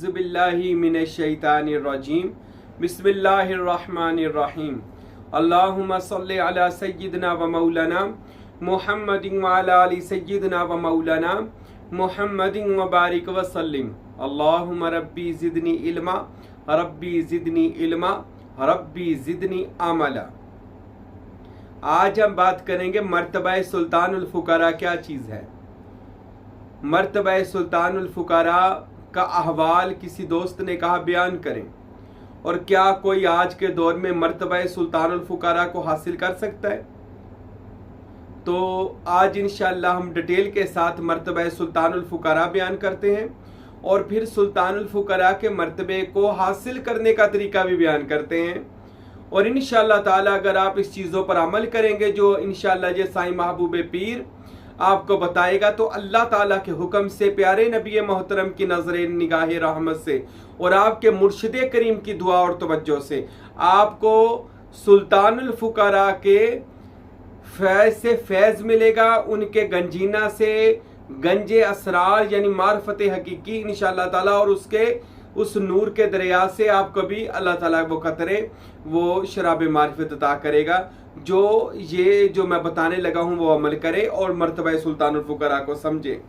औज़ुबिल्लाहि मिनश्शैतानिर्रजीम बिस्मिल्लाहिर्रहमानिर्रहीम अल्लाहुम्मा सल्लि अला सय्यिदिना व मौलाना मुहम्मदिन व अला आलि सय्यिदिना व मौलाना मुहम्मदिन व बारिक व सल्लिम अल्लाहुम्मा रब्बी ज़िदनी इल्मा रब्बी ज़िदनी इल्मा रब्बी ज़िदनी अमला। आज हम बात करेंगे मर्तबा सुल्तानुल फुकरा क्या चीज़ है। मर्तबा सुल्तानुल फुकरा का अहवाल किसी दोस्त ने कहा बयान करें, और क्या कोई आज के दौर में मर्तबा सुल्तानुल फुकरा को हासिल कर सकता है। तो आज इंशाअल्लाह हम डिटेल के साथ मर्तबा सुल्तानुल फुकरा बयान करते हैं और फिर सुल्तानुल फुकरा के मर्तबे को हासिल करने का तरीका भी बयान करते हैं। और इंशाअल्लाह ताला अगर आप इस चीज़ों पर अमल करेंगे जो इंशाअल्लाह ये साईं महबूब पीर आपको बताएगा, तो अल्लाह ताला के हुक्म से, प्यारे नबी मोहतरम की नज़र निगाह रहमत से और आपके मुर्शिद करीम की दुआ और तवज्जो से आपको सुल्तानुल फुकरा के फैज़ से फैज़ मिलेगा। उनके गंजीना से गंजे असरार यानी मार्फत हकीकी इंशाअल्लाह ताला, और उसके उस नूर के दरिया से आपको भी अल्लाह ताला वो कतरे वो शराब मार्फत अता करेगा। जो मैं बताने लगा हूं वो अमल करे और मर्तबा सुल्तानुल फुकरा को समझे।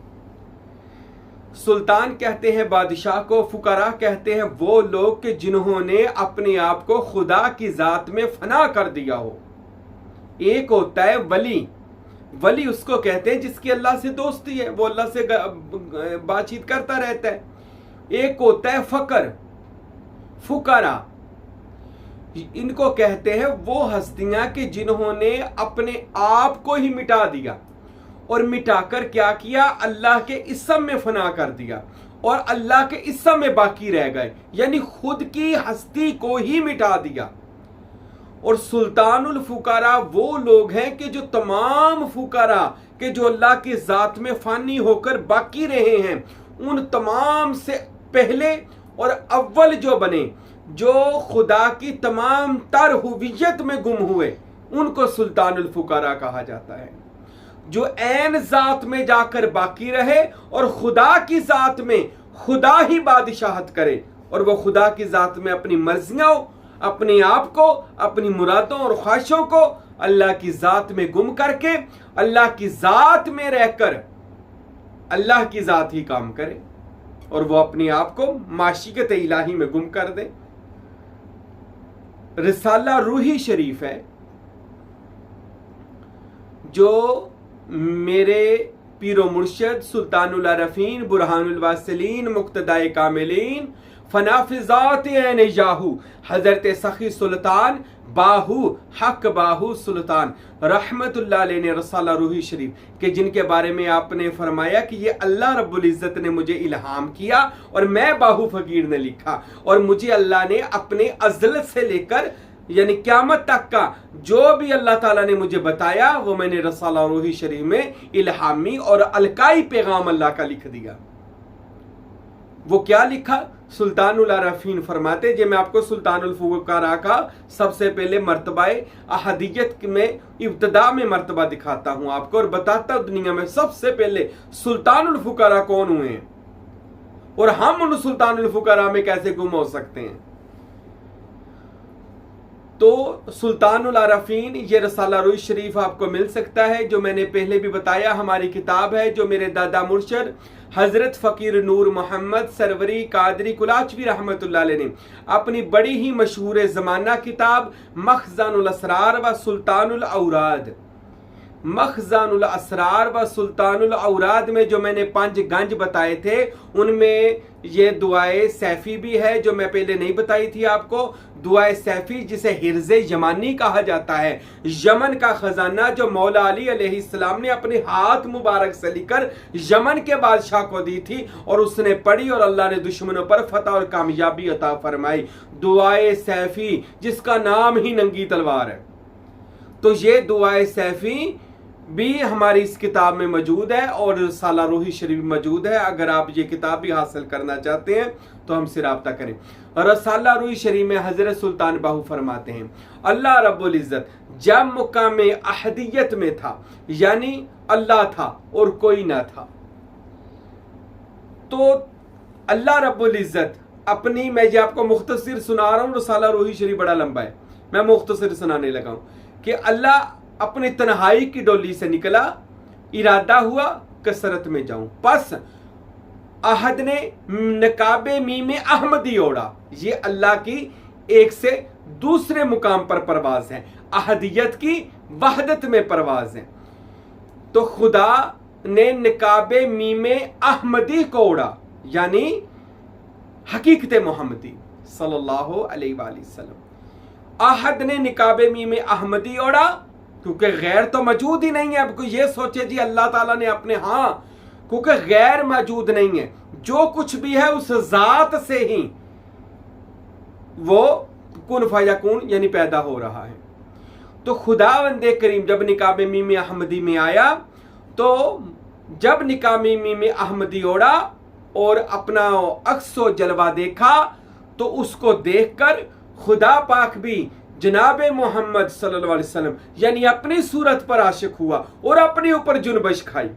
सुल्तान कहते हैं बादशाह को, फुकरा कहते हैं वो लोग कि जिन्होंने अपने आप को खुदा की जात में फना कर दिया हो। एक होता है वली, वली उसको कहते हैं जिसकी अल्लाह से दोस्ती है, वो अल्लाह से बातचीत करता रहता है। एक होता है फकर, फुकरा इनको कहते हैं वो हस्तियां कि जिन्होंने अपने आप को ही मिटा दिया और मिटाकर क्या किया, अल्लाह के इस्म में फना कर दिया और अल्लाह के इस्म में बाकी रह गए, यानी खुद की हस्ती को ही मिटा दिया। और सुल्तानुल फुकरा वो लोग हैं कि जो तमाम फुकरा के जो अल्लाह की जात में फानी होकर बाकी रहे हैं, उन तमाम से पहले और अव्वल जो बने, जो खुदा की तमाम तर हुवियत में गुम हुए, उनको सुल्तानुल फुकरा कहा जाता है। जो ऐन जात में जाकर बाकी रहे और खुदा की जात में खुदा ही बादशाहत करे, और वो खुदा की जात में अपनी मर्जियां, अपने आप को, अपनी मुरादों और ख्वाहिशों को अल्लाह की जात में गुम करके अल्लाह की जात में रहकर अल्लाह की जात ही काम करे, और वो अपने आप को माशिकत इलाही में गुम कर दे। रिसाला रूही शरीफ है जो मेरे पीरो मुर्शद सुल्तानुल आरफीन बुरहानुल वासिलीन मुक्तदाए कामिलीन फनाफिजात याहू हजरत सखी सुल्तान बाहू हक बाहू सुल्तान रहमतुल्लाह अलैह ने रसाला रूही शरीफ के, जिनके बारे में आपने फरमाया कि ये अल्लाह रब्बुल इज़्ज़त ने मुझे इल्हाम किया और मैं बाहू फकीर ने लिखा, और मुझे अल्लाह ने अपने अज़लत से लेकर यानी क़यामत तक का जो भी अल्लाह ताला ने मुझे बताया वो मैंने रसाला रूही शरीफ में इल्हामी और अलकाई पैगाम अल्लाह का लिख दिया। वो क्या लिखा, सुल्तानुल आरफीन फरमाते, जे मैं आपको सुल्तानुल फुकरा का सबसे पहले मर्तबा अहदियत में इब्तदा में मर्तबा दिखाता हूं आपको और बताता हूं दुनिया में सबसे पहले सुल्तानुल फुकरा कौन हुए हैं और हम उन सुल्तानुल फुकरा में कैसे गुम हो सकते हैं। तो सुल्तानुल आरफीन ये रसाला रूही शरीफ आपको मिल सकता है, जो मैंने पहले भी बताया हमारी किताब है, जो मेरे दादा मुर्शद हजरत फ़कीर नूर मोहम्मद सरवरी कादरी कुलाचवी रहमतुल्लाह अलैह ने अपनी बड़ी ही मशहूर ज़माना किताब मखज़ानुल असरार व सुल्तानुल औराद, मखज़ानुल असरार व सुल्तानुल औराद में जो मैंने 5 गंज बताए थे, उनमें ये दुआए सैफ़ी भी है जो मैं पहले नहीं बताई थी आपको। दुआए सैफ़ी जिसे हिर्ज़े यमानी कहा जाता है, यमन का खजाना जो मौला अली अलैहिस्सलाम ने अपने हाथ मुबारक से लेकर यमन के बादशाह को दी थी और उसने पढ़ी और अल्लाह ने दुश्मनों पर फतह और कामयाबी अता फरमाई। दुआए सैफ़ी जिसका नाम ही नंगी तलवार है। तो ये दुआए सैफ़ी भी हमारी इस किताब में मौजूद है और रसाला रूही शरीफ मौजूद है। अगर आप ये किताब भी हासिल करना चाहते हैं तो हमसे राब्ता करें। रसाला रूही शरीफ में हजरत सुल्तान बाहू फरमाते हैं, अल्लाह रब्बुल इज़्ज़त जब मुकाम अहदियत में था, यानी अल्लाह था और कोई ना था, तो अल्लाह रब्बुल इज़्ज़त अपनी, मैं ये आपको मुख्तसर सुना रहा हूँ, रसाला रूही शरीफ बड़ा लंबा है, मैं मुख्तसर सुनाने लगा हूँ कि अल्लाह अपनी तन्हाई की डोली से निकला, इरादा हुआ कसरत में जाऊं, बस अहद ने नकाबे मीम अहमदी ओढ़ा। ये अल्लाह की एक से दूसरे मुकाम पर परवाज है, अहदियत की वहदत में परवाज है। तो खुदा ने नकाबे मीम अहमदी को ओढ़ा, यानी हकीकत मोहम्मदी सल्लल्लाहु अलैहि वसल्लम। अहद ने निकाबे मीम अहमदी ओढ़ा, क्योंकि गैर तो मौजूद ही नहीं है। अब कोई ये सोचे जी अल्लाह ताला ने अपने, हाँ, क्योंकि गैर मौजूद नहीं है, जो कुछ भी है उस जात से ही वो कुन फयकून यानी पैदा हो रहा है। तो खुदावंदे करीम जब निकाबे मीम अहमदी में आया, तो जब निकाबे मीम अहमदी ओढ़ा और अपना अक्सो जलवा देखा, तो उसको देखकर खुदा पाक भी जनाबे मोहम्मद सल्लल्लाहु अलैहि वसल्लम यानी अपनी सूरत पर आशिक हुआ और अपने ऊपर जुनबश खाई।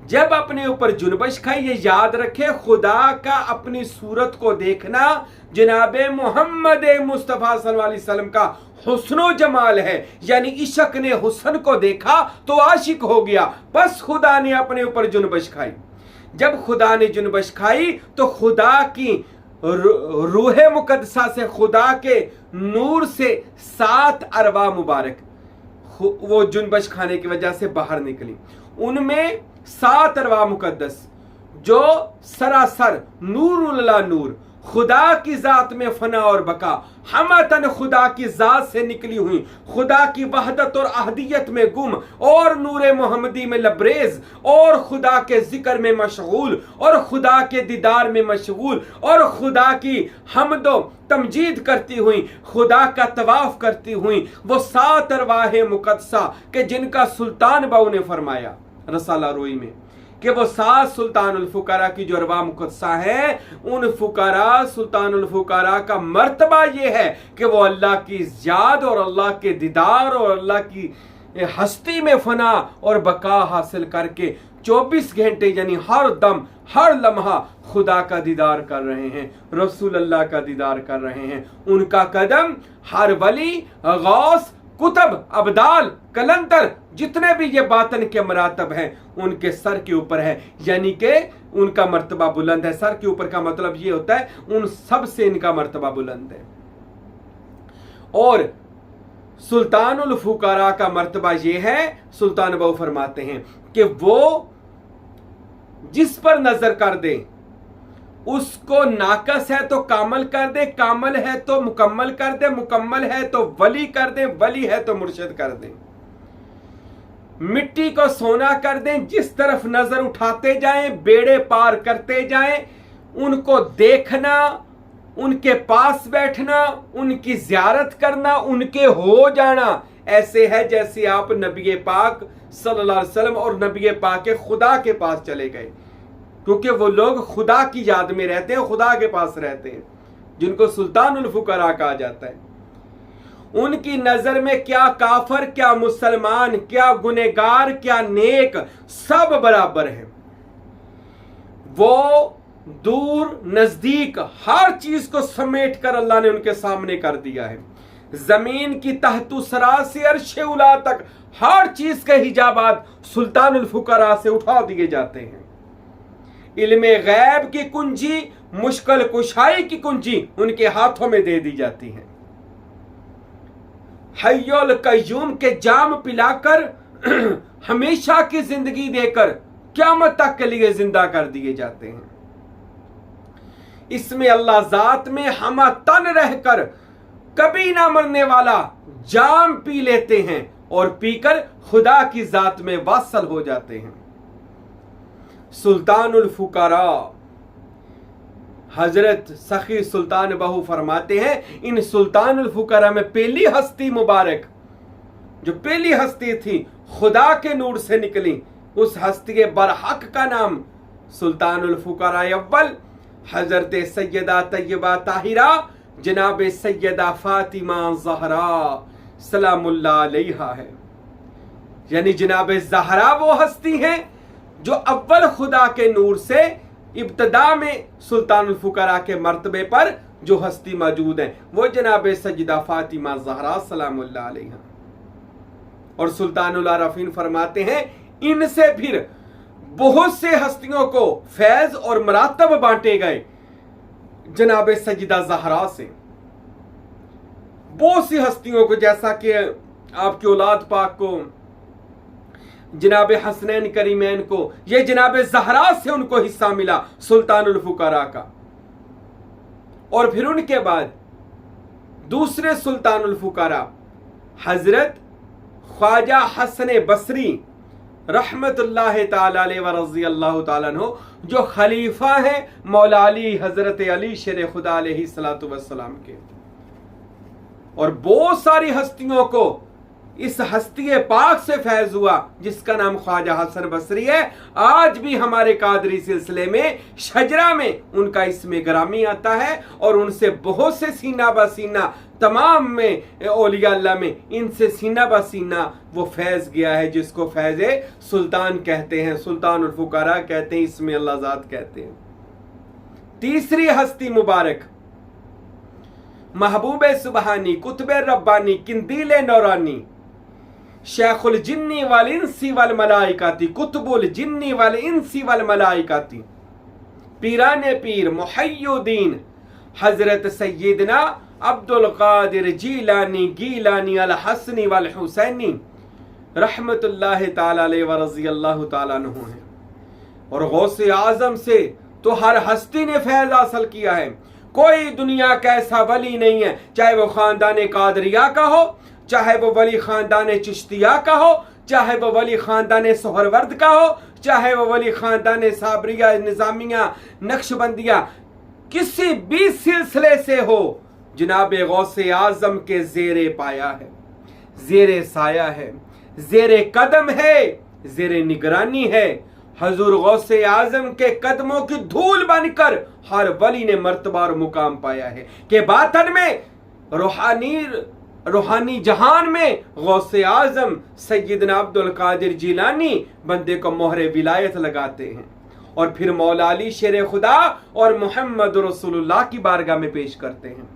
जब अपने ऊपर जुनबश खाई, ये याद रखे खुदा का अपनी सूरत को देखना जनाबे मोहम्मद मुस्तफ़ा सल्लल्लाहु अलैहि वसल्लम का हुस्नो जमाल है, यानी इश्क ने हुस्न को देखा तो आशिक हो गया। बस खुदा ने अपने ऊपर जुनबश खाई। जब खुदा ने जुनबश खाई तो खुदा की रूह मुकद्दसा से, खुदा के नूर से 7 अरवा मुबारक वो जुनबश खाने की वजह से बाहर निकली। उनमें 7 अरवा मुकद्दस जो सरासर नूरुल्ला नूर, खुदा की जात में फना और बका, हमतन खुदा की जात से निकली हुई, खुदा की वहदत और अहदियत में गुम और नूर मोहम्मदी में लबरेज और खुदा के जिक्र में मशगूल और खुदा के दीदार में मशगूल और खुदा की हमदो तमजीद करती हुई, खुदा का तवाफ करती हुई वो 7 अरवाह मुकद्दसा के जिनका सुल्तान बाऊ ने फरमाया रसाला रोई में कि वो 7 सुल्तानुल फुकारा की जो अरवा मुकद्दसा है, उन फुकारा सुल्तानुल फुकारा का मर्तबा ये है कि वो अल्लाह की याद और अल्लाह के दीदार और अल्लाह की हस्ती में फना और बका हासिल करके 24 घंटे यानी हर दम हर लम्हा खुदा का दीदार कर रहे हैं, रसूल अल्लाह का दीदार कर रहे हैं। उनका कदम हर वली, गौस, कुतब, अब्दाल, कलंदर, जितने भी ये बातन के मरातब हैं उनके सर के ऊपर है, यानी कि उनका मर्तबा बुलंद है। सर के ऊपर का मतलब ये होता है उन सब से इनका मर्तबा बुलंद है। और सुल्तानुल फुकारा का मर्तबा ये है, सुल्तान बाऊ फरमाते हैं कि वो जिस पर नजर कर दे उसको नाकस है तो कामल कर दे, कामल है तो मुकम्मल कर दे, मुकम्मल है तो वली कर दे, वली है तो मुर्शिद कर दे। मिट्टी को सोना कर दें, जिस तरफ नजर उठाते जाएं बेड़े पार करते जाएं। उनको देखना, उनके पास बैठना, उनकी ज़ियारत करना, उनके हो जाना ऐसे है जैसे आप नबी पाक सल्लल्लाहु अलैहि वसल्लम और नबी पाक के खुदा के पास चले गए, क्योंकि वो लोग खुदा की याद में रहते हैं, खुदा के पास रहते हैं, जिनको सुल्तानुल फुकरा कहा जाता है। उनकी नजर में क्या काफर, क्या मुसलमान, क्या गुनेगार, क्या नेक, सब बराबर है। वो दूर नजदीक हर चीज को समेट कर अल्लाह ने उनके सामने कर दिया है। जमीन की तहतु सरा से अर्श उला तक हर चीज के हिजाबात सुल्तानुल फुकरा से उठा दिए जाते हैं। इल्मे गैब की कुंजी, मुश्किल कुशाई की कुंजी उनके हाथों में दे दी जाती है। हय्युल कय्यूम के जाम पिलाकर हमेशा की जिंदगी देकर क़यामत तक के लिए जिंदा कर दिए जाते हैं। इसमें अल्लाह जात में हम तन रहकर कभी ना मरने वाला जाम पी लेते हैं और पीकर खुदा की जात में वासल हो जाते हैं। सुल्तानुल फुकारा हजरत सखी सुल्तान बहू फरमाते हैं, इन सुल्तानुल फुकारा में पहली हस्ती मुबारक, जो पहली हस्ती थी खुदा के नूर से निकली, उस हस्ती बरहक का नाम सुल्तानुल फुकारा अव्वल हजरत सैयदा तैयबा ताहिरा जनाब सैयदा फातिमा ज़हरा सलामुल्लाह अलैहा है। यानी जनाब ज़हरा वो हस्ती हैं जो अव्वल खुदा के नूर से इब्तदा में सुल्तानुल फुकरा के मर्तबे पर जो हस्ती मौजूद है वो जनाब सज्जिदा फातिमा ज़हरा सलामुल्लाह अलैहा। और सुल्तानुल आरफीन फरमाते हैं इनसे फिर बहुत से हस्तियों को फैज और मरातब बांटे गए जनाब सज्जिदा ज़हरा से। बहुत सी हस्तियों को, जैसा कि आपकी औलाद पाक को, जनाब हसनैन करीमैन को, ये जनाब ज़हरा से उनको हिस्सा मिला सुल्तानुल फुकरा का। और फिर उनके बाद दूसरे सुल्तानुल फुकरा हजरत ख्वाजा हसन बसरी रहमतुल्लाह ताला अलैहि व रज़ियल्लाहु ताला अन्हु, जो खलीफा है मौला अली हजरत अली शेर खुदा अलैहिस्सलातु वस्सलाम के। और बहुत सारी हस्तियों को इस हस्ती पाक से फैज हुआ जिसका नाम ख्वाजा हसन बसरी है। आज भी हमारे कादरी सिलसिले में शजरा में उनका इसमें ग्रामी आता है और उनसे बहुत से सीना बसीना तमाम में औलिया अल्लाह में इनसे सीना बसीना वो फैज गया है, जिसको फैज सुल्तान कहते हैं, सुल्तानुल फुकरा कहते हैं, इसमें अल्लाह ज़ात कहते हैं। तीसरी हस्ती मुबारक महबूब सुबहानी, कुतुब रब्बानी, किंदील नौरानी, शेखुल जिन्नी वल इंसी वल मलाइकाती, कुतुबुल जिन्नी वल इंसी वल मलाइकाती, पीराने पीर मुहय्युद्दीन हजरत सैयदना अब्दुल कादिर जीलानी गीलानी अल हसनी वल हुसैनी रहमतुल्लाह ताला अलैहि व रज़ियल्लाहु ताला अन्हु हैं। और गौसे आजम से तो हर हस्ती ने फैज हासिल किया है। कोई दुनिया का ऐसा वली नहीं है, चाहे वो खानदान कादरिया का हो, चाहे वो वली खानदान चिश्तिया का हो, चाहे वो वली खानदान सोहरवर्द का हो, चाहे वो वली खानदान साबरिया निजामिया नक्शबंदिया, किसी भी सिलसिले से हो, जनाब गौसे आजम के जेरे पाया है, जेरे साया है, जेरे कदम है, जेरे निगरानी है। हजूर गौसे आजम के कदमों की धूल बनकर हर वली ने मर्तबा और मुकाम पाया है कि बातन में रूहानी जहान में गौसे आजम सैयदना अब्दुल कादिर जिलानी बंदे को मोहरे विलायत लगाते हैं और फिर मौला अली शेर खुदा और मोहम्मद रसूलुल्लाह की बारगाह में पेश करते हैं।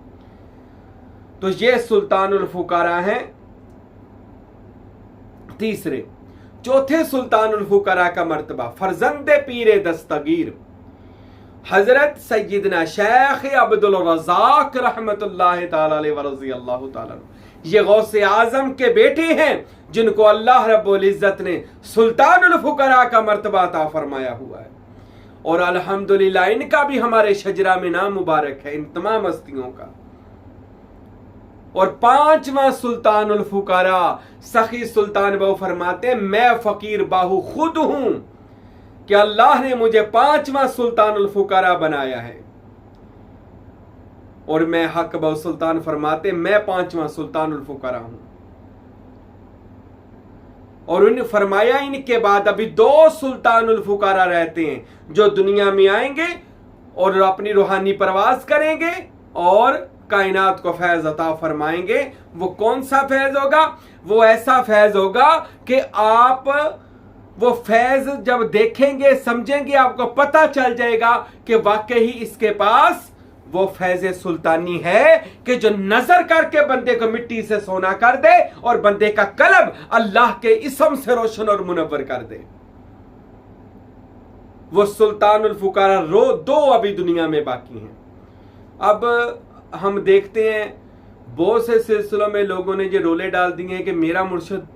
तो ये सुल्तानुल फुकरा हैं तीसरे। चौथे सुल्तानुल फुकरा का मर्तबा फरजंदे पीरे दस्तगीर हजरत सैयदना शेख अब्दुल रज़ाक रहमतुल्लाह ताला अलैहि व रज़ियल्लाहु ताला, ये गौसे आजम के बेटे हैं जिनको अल्लाह रब्बुल इज्जत ने सुल्तानुल फुकरा का मर्तबा अता फरमाया हुआ है। और अल्हम्दुलिल्लाह इनका भी हमारे शजरा में नाम मुबारक है, इन तमाम हस्तियों का। और पांचवा सुल्तानुल फुकरा सखी सुल्तान बहु फरमाते हैं मैं फकीर बाहू खुद हूं कि अल्लाह ने मुझे पांचवा सुल्तानुल फुकरा बनाया है। और मैं हक बहु सुल्तान फरमाते मैं पांचवा सुल्तानुल फुकरा हूं। और उन्हें फरमाया इनके बाद अभी दो सुल्तानुल फुकरा रहते हैं जो दुनिया में आएंगे और अपनी रूहानी परवाज करेंगे और कायनात को फैज अता फरमाएंगे। वो कौन सा फैज होगा? वो ऐसा फैज होगा कि आप वो फैज जब देखेंगे समझेंगे आपको पता चल जाएगा कि वाकई इसके पास वो फैज सुल्तानी है कि जो नजर करके बंदे को मिट्टी से सोना कर दे और बंदे का कल्ब अल्लाह के इसम से रोशन और मुनव्वर कर दे। वो सुल्तानुल फुकरा दो अभी दुनिया में बाकी हैं। अब हम देखते हैं बहुत से सिलसिलों में लोगों ने ये रोले डाल दिए हैं कि मेरा मुर्शिद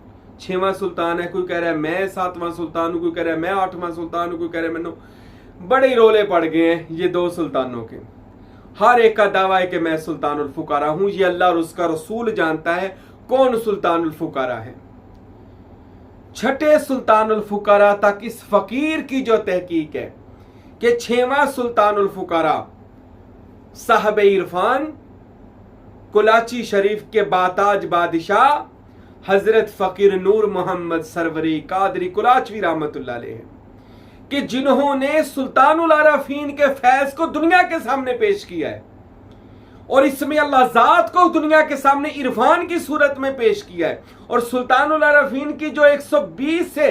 6वां सुल्तान है, कोई कह रहा है मैं 7वां सुल्तान हूं, कोई कह रहा है मैं 8वां सुल्तान हूं, कोई कह रहा है मैंने। बड़े रोले पड़ गए हैं ये दो सुल्तानों के। हर एक का दावा है कि मैं सुल्तानुल फुकरा हूं। ये अल्लाह और उसका रसूल जानता है कौन सुल्तानुल फुकरा है। छठे सुल्तानुल फुकरा तक इस फकीर की जो तहकीक है कि 6वां सुल्तानुल फुकरा साहब इरफान कुलाची शरीफ के बाताज बादशाह हजरत फकीर नूर मोहम्मद सरवरी कादरी कुलाचवी रहमतुल्लाह अलैह कि जिन्होंने सुल्तानुल आरफीन के फैज को दुनिया के सामने पेश किया है और इसमें अल्लाह ज़ात को दुनिया के सामने इरफान की सूरत में पेश किया है। और सुल्तानुल आरफीन की जो 120 से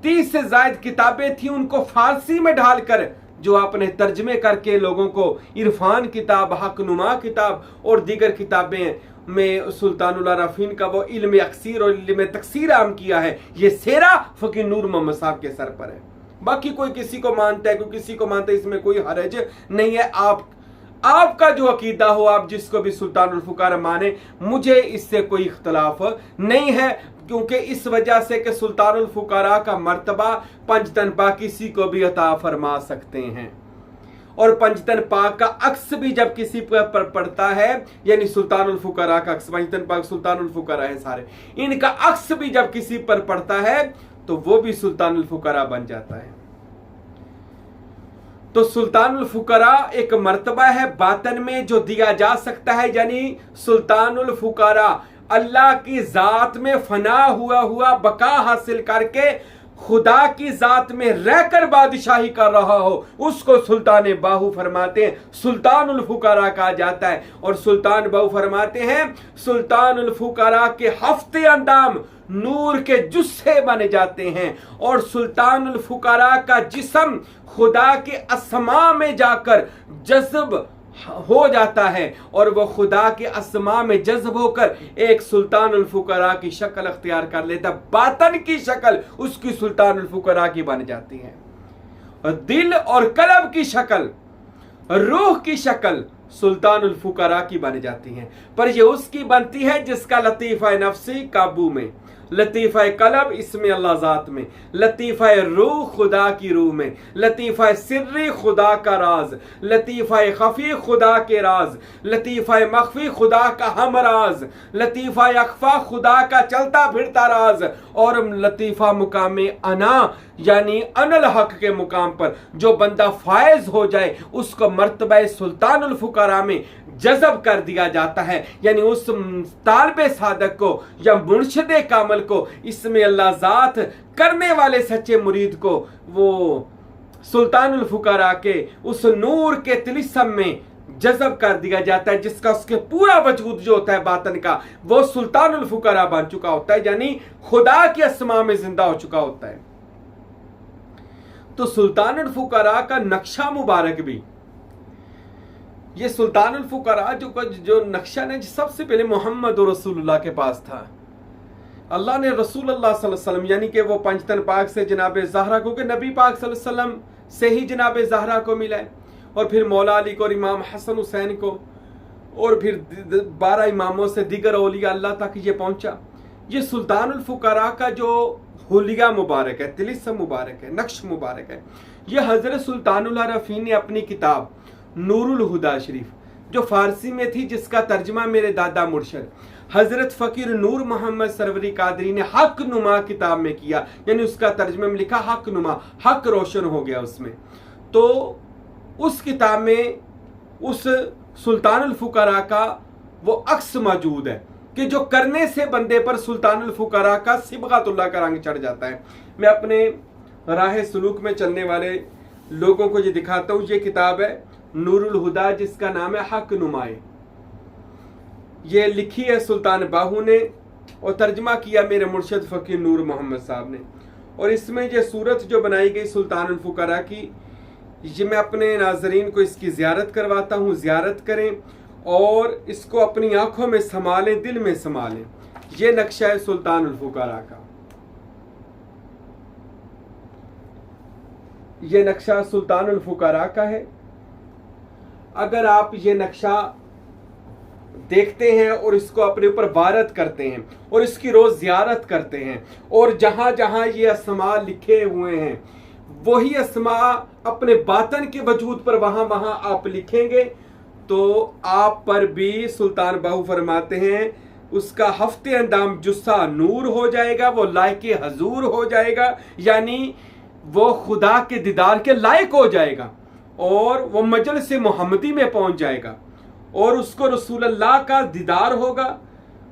30 से ज्यादा किताबें थी उनको फारसी में ढालकर जो आपने तर्जमे करके लोगों को इरफान किताब, हक नुमा किताब और दीगर किताबें में सुल्तानुल आरफीन का वो इल्म अक्सीर और इल्म तकसीर आम किया है, ये सेरा फ़कीह नूर मोहम्मद साहब के सर पर है। बाकी कोई किसी को मानता है, कोई किसी को मानता है, इसमें कोई हरज नहीं है। आपका जो अकीदा हो, आप जिसको भी सुल्तानुल फुकारा माने, मुझे इससे कोई इख्तलाफ नहीं है, क्योंकि इस वजह से कि सुल्तानुल फुकारा का मर्तबा पंजतन पाक किसी को भी अता फरमा सकते हैं, और पंजतन पाक का अक्स भी जब किसी पर पड़ता है, यानी सुल्तानुल फुकारा का अक्स, पंजतन पाक सुल्तानुल फुकारा है सारे, इनका अक्स भी जब किसी पर पड़ता है तो वो भी सुल्तानुल फुकारा बन जाता है। तो सुल्तानुल फुकारा एक मर्तबा है बातन में जो दिया जा सकता है, यानी सुल्तानुल फुकारा अल्लाह की जात में फना हुआ बका हासिल करके खुदा की जात में रहकर बादशाही कर रहा हो, उसको सुल्तान बाहू फरमाते हैं, सुल्तानुल फुकारा कहा जाता है। और सुल्तान बाहू फरमाते हैं सुल्तानुल फुकारा के हफ्ते अंदाम नूर के जुस्से बने जाते हैं, और सुल्तानुल फुकारा का जिस्म खुदा के अस्मा में जाकर जज्ब हो जाता है, और वह खुदा के अस्मा में जज्ब होकर एक सुल्तानुल फुकारा की शक्ल अख्तियार कर लेता, बातन की शक्ल उसकी सुल्तानुल फुकारा की बन जाती है, और दिल और कल्ब की शक्ल, रूह की शक्ल सुल्तानुल फुकारा की बन जाती है। पर यह उसकी बनती है जिसका लतीफ़ा नफ्सी काबू में, लतीफ़ा कलब इसमें अल्लाह ज़ात में, लतीफ़ा रूह खुदा की रूह में, लतीफ़ा सिर्री खुदा का राज, लतीफ़ा खफी खुदा के राज, लतीफ़ा मखफी खुदा का हम राज, लतीफ़ा अखफा खुदा का चलता फिरता राज, और लतीफ़ा मुकाम अना यानी अनल हक के मुकाम पर जो बंदा फायज हो जाए उसको मर्तबा सुल्तानुल फुकारा में जज़ब कर दिया जाता है, यानी उस तालिबे सादक को या मुर्शिदे कामल को, इसमें अल्लाह ज़ात करने वाले सच्चे मुरीद को वो सुल्तानुल फुकारा के उस नूर के तिलिस्म में जज़ब कर दिया जाता है, जिसका उसके पूरा वजूद जो होता है बातन का वो सुल्तानुल फुकारा बन चुका होता है, यानी खुदा की अस्मा में जिंदा हो चुका होता है। तो सुल्तानुल फुकारा का नक्शा मुबारक भी, ये सुल्तानुल फुकारा जो नक्शा ने सबसे पहले मोहम्मद और रसूलुल्लाह के पास था। अल्लाह ने रसूलुल्लाह सल्लल्लाहु अलैहि वसल्लम यानी कि वो पंजतन पाक से जनाब ज़हरा को, कि नबी पाक सल्लल्लाहु अलैहि वसल्लम से ही जनाब ज़हरा को मिला है, और फिर मौला अली को और इमाम हसन हुसैन को, और फिर 12 इमामों से दीगर औलिया अल्लाह तक ये पहुंचा। ये सुल्तानुल फुकारा का जो हुलिया मुबारक है, तिलिस्म मुबारक है, नक्श मुबारक है, ये हज़रत सुल्तानुल आरफीन ने अपनी किताब नूरुल हुदा शरीफ जो फारसी में थी, जिसका तर्जमा मेरे दादा मुर्शद हजरत फकीर नूर मोहम्मद सरवरी कादरी ने हक नुमा किताब में किया, यानी उसका तर्जमे में लिखा हक नुमा, हक रोशन हो गया उसमें। तो उस किताब में उस सुल्तानुल फुकारा का वो अक्स मौजूद है कि जो करने से बंदे पर सुल्तानुल फुकारा का सिबगातुल्लाह का रंग चढ़ जाता है। मैं अपने राह सलूक में चलने वाले लोगों को ये दिखाता हूँ। ये किताब है नूरुल हुदा, जिसका नाम है हक नुमाए। ये लिखी है सुल्तान बाहू ने और तर्जमा किया मेरे मुर्शिद फकीर नूर मोहम्मद साहब ने। और इसमें ये सूरत जो बनाई गई सुल्तानुल फुकारा की, ये मैं अपने नाजरीन को इसकी ज़ियारत करवाता हूँ। ज़ियारत करें और इसको अपनी आंखों में संभालें, दिल में संभालें। ये नक्शा है सुल्तानुल फुकारा का। ये नक्शा सुल्तानुल फुकारा का है। अगर आप ये नक्शा देखते हैं और इसको अपने ऊपर वारद करते हैं और इसकी रोज ज़ियारत करते हैं, और जहां जहां ये अस्मा लिखे हुए हैं वही अस्मा अपने बातन के वजूद पर वहां वहां आप लिखेंगे, तो आप पर भी सुल्तान बाहू फरमाते हैं उसका हफ्ते अंदाम जुस्सा नूर हो जाएगा, वो लायके हजूर हो जाएगा, यानी वो खुदा के दीदार के लायक हो जाएगा और वो मजलिस मोहम्मदी में पहुंच जाएगा और उसको रसूलुल्लाह का दीदार होगा।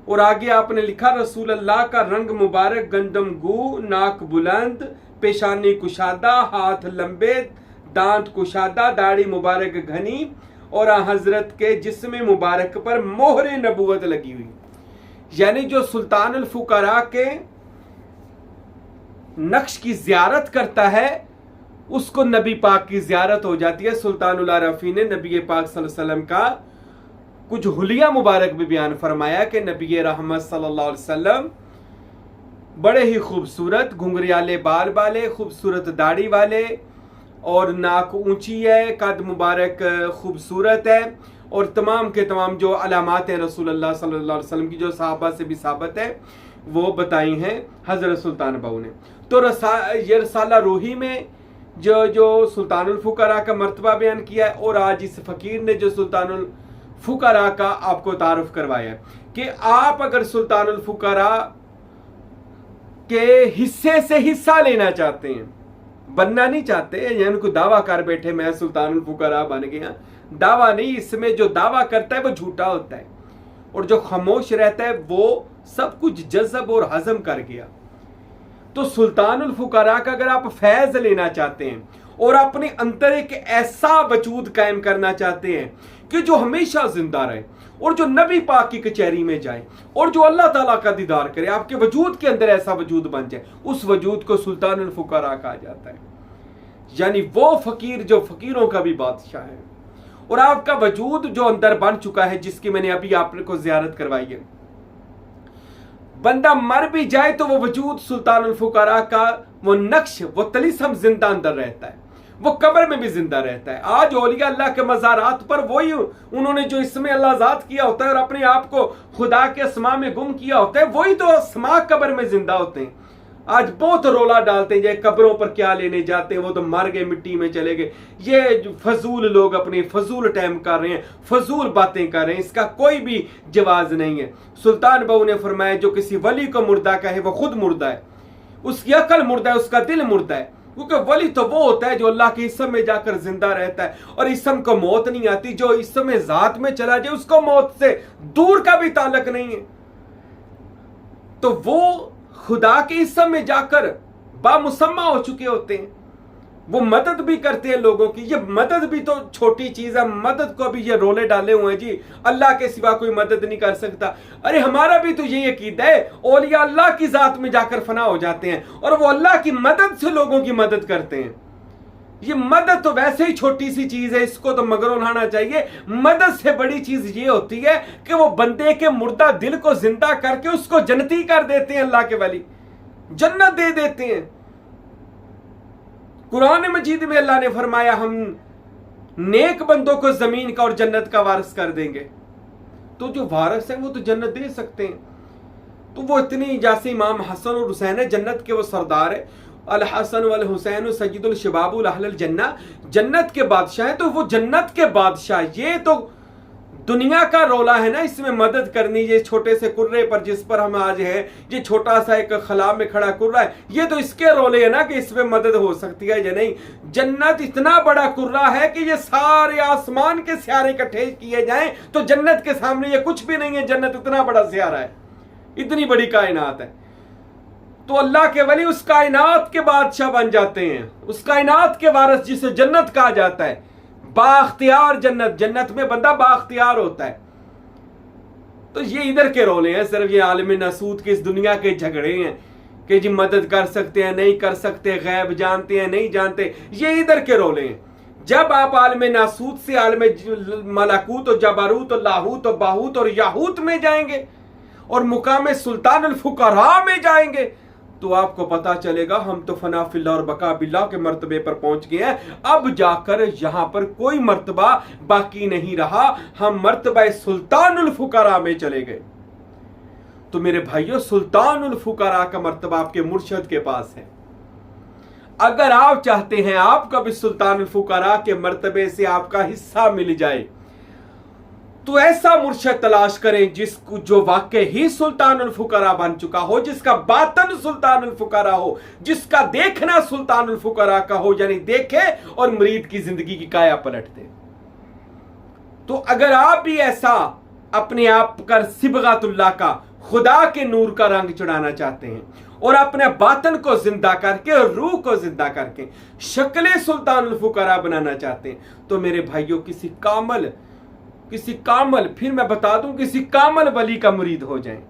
और आगे आपने लिखा रसूलुल्लाह का रंग मुबारक गंदम गू, नाक बुलंद, पेशानी कुशादा, हाथ लंबे, दांत कुशादा, दाढ़ी मुबारक घनी, और हजरत के जिस्म मुबारक पर मोहरे नबूवत लगी हुई। यानी जो सुल्तानुल फुकारा के नक्श की ज़ियारत करता है उसको नबी पाक की ज़ियारत हो जाती है। सुल्तानुल आरफीन ने नबी पाक सल्लल्लाहु अलैहि वसल्लम का कुछ हुलिया मुबारक भी बयान फरमाया कि नबी रहमत सल्लल्लाहु अलैहि वसल्लम बड़े ही खूबसूरत घुंघरियाले बाल वाले, खूबसूरत दाढ़ी वाले, और नाक ऊंची है, कद मुबारक खूबसूरत है, और तमाम के तमाम जो अलामात हैं रसूलुल्लाह सल्लल्लाहु अलैहि वसल्लम की जो सहाबा से भी साबित है वो बताई हैं हज़रत सुल्तान बहू ने। तो ये रसाला रूही में जो सुल्तानुल फुकरा का मर्तबा बयान किया है, और आज इस फ़कीर ने जो सुल्तानुल फुकरा का आपको तारुफ करवाया है कि आप अगर सुल्तानुल फुकरा के हिस्से से हिस्सा लेना चाहते हैं, बनना नहीं चाहते, या उनको दावा कर बैठे मैं सुल्तानुल फुकरा बन गया, दावा नहीं, इसमें जो दावा करता है वो झूठा होता है, और जो खामोश रहता है वो सब कुछ जज़ब और हजम कर गया। तो सुल्तानुल फुकरा का अगर आप फैज लेना चाहते हैं और अपने अंदर एक ऐसा वजूद कायम करना चाहते हैं कि जो हमेशा जिंदा रहे, और जो नबी पाक की कचहरी में जाए, और जो अल्लाह ताला का दीदार करे, आपके वजूद के अंदर ऐसा वजूद बन जाए, उस वजूद को सुल्तानुल फुकरा कहा जाता है। यानी वो फकीर जो फकीरों का भी बादशाह है, और आपका वजूद जो अंदर बन चुका है, जिसकी मैंने अभी आपको जियारत करवाई है, बंदा मर भी जाए तो वो वजूद सुल्तानुल फुकरा का वो नक्श, वो तलिस्म जिंदा अंदर रहता है, वो कब्र में भी जिंदा रहता है। आज औलिया अल्लाह के मज़ारात पर वही उन्होंने जो इसमें अल्लाह ज़ात किया होता है और अपने आप को खुदा के अस्मा में गुम किया होता है, वही तो अस्मा कब्र में जिंदा होते हैं। आज बहुत रोला डालते हैं, ये कब्रों पर क्या लेने जाते हैं, वो तो मर गए, मिट्टी में चले गए। ये फजूल लोग अपनी फजूल टाइम कर रहे हैं, फजूल बातें कर रहे हैं, इसका कोई भी जवाज नहीं है। सुल्तान बहू ने फरमाया जो किसी वली को मुर्दा कहे वो खुद मुर्दा है, उसकी अकल मुर्दा है, उसका दिल मुर्दा है। क्योंकि वली तो वो होता है जो अल्लाह के इस्म में जाकर जिंदा रहता है, और इस्म को मौत नहीं आती। जो इस्म में जात में चला जाए उसको मौत से दूर का भी ताल्लुक नहीं है। तो वो खुदा के इस्म में जाकर बामुसम्मा हो चुके होते हैं, वो मदद भी करते हैं लोगों की। ये मदद भी तो छोटी चीज है, मदद को भी ये रोले डाले हुए हैं जी, अल्लाह के सिवा कोई मदद नहीं कर सकता। अरे हमारा भी तो यही अकीदा है, औलिया अल्लाह की जात में जाकर फना हो जाते हैं, और वो अल्लाह की मदद से लोगों की मदद करते हैं। ये मदद तो वैसे ही छोटी सी चीज है, इसको तो मगर उठाना चाहिए। मदद से बड़ी चीज ये होती है कि वो बंदे के मुर्दा दिल को जिंदा करके उसको जन्नती कर देते हैं, अल्लाह के वली जन्नत दे देते हैं। कुरान मजीद में अल्लाह ने फरमाया हम नेक बंदों को जमीन का और जन्नत का वारिस कर देंगे। तो जो वारिस है वो तो जन्नत दे सकते हैं। तो वो इतनी, जैसे इमाम हसन और हुसैन है, जन्नत के वो सरदार है, अल हसन वल हुसैन सय्यदुल शबाबुल अहलल जन्नह, जन्नत के बादशाह है। तो वो जन्नत के बादशाह, ये तो दुनिया का रोला है ना, इसमें मदद करनी। ये छोटे से कुर्रे पर जिस पर हम आज है, ये छोटा सा एक खला में खड़ा कुर्रा है, ये तो इसके रोले है ना कि इसमें मदद हो सकती है या नहीं। जन्नत इतना बड़ा कुर्रा है कि ये सारे आसमान के सियारे इकट्ठे किए जाएं तो जन्नत के सामने ये कुछ भी नहीं है। जन्नत इतना बड़ा सियारा है, इतनी बड़ी कायनात है। तो अल्लाह के वली उस कायनात के बादशाह बन जाते हैं, उस कायनात के वारिस जिसे जन्नत कहा जाता है। बाख्तियार जन्नत, जन्नत में बंदा बाख्तियार होता है। तो ये इधर के रोले हैं, सिर्फ ये आलिम नसूद के इस दुनिया के झगड़े हैं कि जी मदद कर सकते हैं नहीं कर सकते, गैब जानते हैं नहीं जानते, ये इधर के रोले हैं। जब आप आलिम नासूद से आलिम मलाकूत और जबारूत और लाहूत और बाहूत और याहूत में जाएंगे और मुकाम सुल्तानुल फुकरा में जाएंगे, तो आपको पता चलेगा हम तो फना फिल्लाह और बका बिल्लाह के मर्तबे पर पहुंच गए हैं। अब जाकर यहां पर कोई मर्तबा बाकी नहीं रहा, हम मर्तबा सुल्तानुल फुकरा में चले गए। तो मेरे भाइयों, सुल्तानुल फुकरा का मर्तबा आपके मुर्शद के पास है। अगर आप चाहते हैं आपका भी सुल्तानुल फुकरा के मर्तबे से आपका हिस्सा मिल जाए, तो ऐसा मुर्शद तलाश करें जिसको जो वाकई ही सुल्तानुल फुकरा बन चुका हो, जिसका बातन सुल्तानुल फुकरा हो, जिसका देखना सुल्तानुल फुकरा का हो, यानी देखे और मुरीद की जिंदगी की काया पलट दे। तो अगर आप भी ऐसा अपने आप कर सिबगातुल्लाह का, खुदा के नूर का रंग चढ़ाना चाहते हैं और अपने बातन को जिंदा करके और रूह को जिंदा करके शक्ल सुल्तानुल फुकरा बनाना चाहते हैं, तो मेरे भाइयों किसी कामल फिर मैं बता दूं, किसी कामल वली का मुरीद हो जाएं,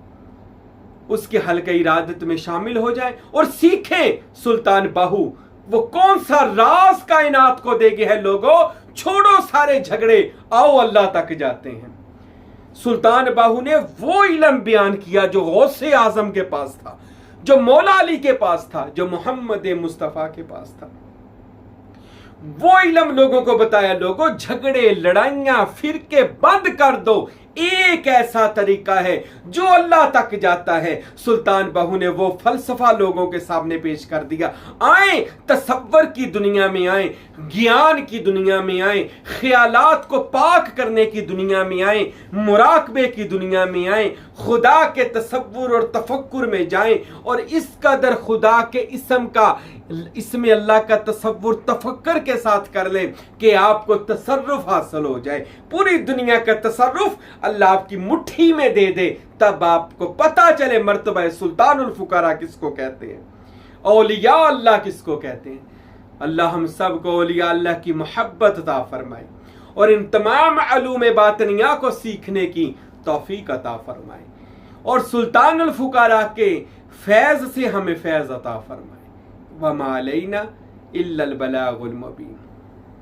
उसके हल्के इरादत में शामिल हो जाएं और सीखें सुल्तान बाहू वो कौन सा राज कायनात को दे गए हैं। लोगों, छोड़ो सारे झगड़े, आओ अल्लाह तक जाते हैं। सुल्तान बाहू ने वो इल्म बयान किया जो गौसे आजम के पास था, जो मौला अली के पास था, जो मोहम्मद मुस्तफ़ा के पास था। वो इल्म लोगों को बताया, लोगों झगड़े लड़ाइयां फिरके बंद कर दो, एक ऐसा तरीका है जो अल्लाह तक जाता है। सुल्तान बाहू ने वो फलसफा लोगों के सामने पेश कर दिया। आए तसव्वुर की दुनिया में आए, ज्ञान की दुनिया में आए, ख्यालात को पाक करने की दुनिया में आए, मुराकबे की दुनिया में आए, खुदा के तसव्वुर और तफक्कुर में जाएं और इस कदर खुदा के इसम का, इसमें अल्लाह का तसव्वुर तफक्कर के साथ कर लें कि आपको तसर्रुफ हासिल हो जाए। पूरी दुनिया का तसर्रुफ अल्लाह आपकी मुट्ठी में दे दे, तब आपको पता चले मर्तबा सुल्तानुल फुकरा किसको कहते हैं, औलिया अल्लाह किसको कहते हैं। अल्लाह हम सब को औलिया अल्लाह की मोहब्बत अता फरमाए और इन तमाम अलूम बातनिया को सीखने की तौफीक अता फरमाए और सुल्तानुल फुकरा के फैज से हमें फैज अता फरमाए। वमा अलैना इल्लल बलागुल मुबीन।